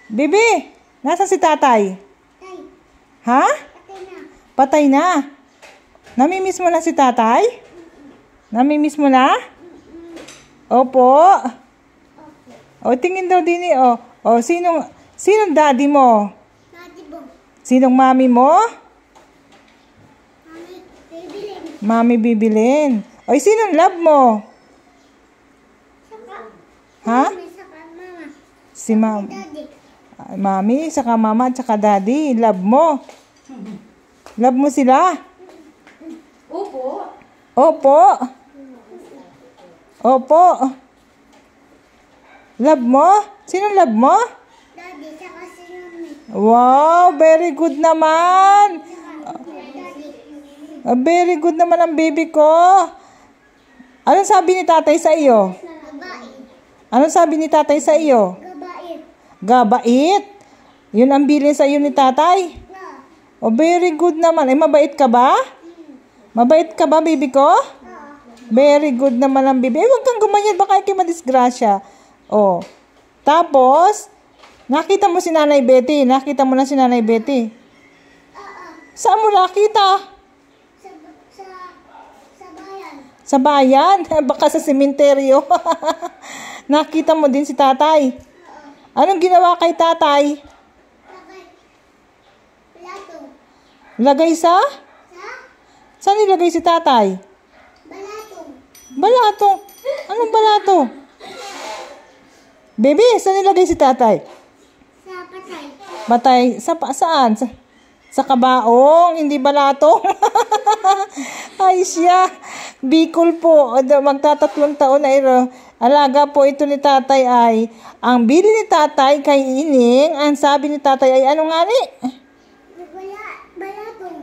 Bibi, nasa si tatay? Ha? Patay na. Namimiss mo na si tatay? Namimiss mo na? Opo. O, tingin daw din eh. O, sinong daddy mo? Daddy mo. Sinong mami mo? Mami, bibilin. Mami Bibilin. O, sinong love mo? Saka, Ha? mami, saka mama. Si Daddy. mami, saka mama, at saka daddy. Love mo. Love mo sila? Opo. Opo. Opo. Love mo? Sinong love mo? Daddy, saka si mami. Wow, very good naman. Daddy. Very good naman ang baby ko. Anong sabi ni tatay sa iyo? Gabain. Anong sabi ni tatay sa iyo? Gabain. Gabait. Yun ang bilin sa iyo ni tatay. Na. Oh, very good naman. Mabait ka ba? Mabait ka ba, baby ko? Very good naman ang baby. Huwag kang gumanyan, baka kayo madisgrasya. Oh. Tapos, nakita mo si Nanay Betty. Nakita mo na si Nanay Betty. Saan mo nakita? Sa bayan. Sa bayan? Baka sa sementeryo. Nakita mo din si tatay. Anong ginawa kay tatay? Sakay. Plato. Lagay sa? Sa? Saan nilagay si tatay? Balatong. Balato. Anong balato? Baby, saan nilagay si tatay? Sa patay. Batay. Saan? Sa kabaong, hindi balatong. Ay siya. Bicol po. Magtatatlong taon na ito. Alaga po ito ni tatay ay, ang bili ni tatay kay Ining, ang sabi ni tatay ay, ano nga ni? Balatong.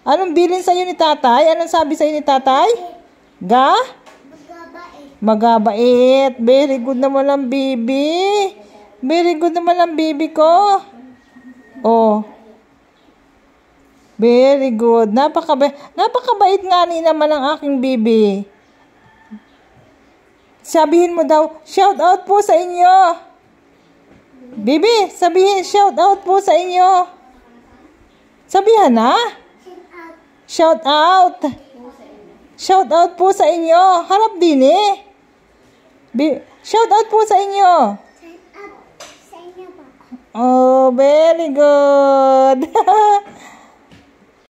Anong bilin sa'yo ni tatay? Anong sabi sa'yo ni tatay? Magabain. Magabait. Very good naman ang baby. Very good naman ang baby ko. Oh. Very good. Napakabait nga ni naman ang aking baby. Sabihin mo daw, shout out po sa inyo. Baby, sabihin, shout out po sa inyo. Sabihan na. Shout out. Shout out po sa inyo. Harap din eh. Shout out po sa inyo. Sa inyo pa. Oh, very good.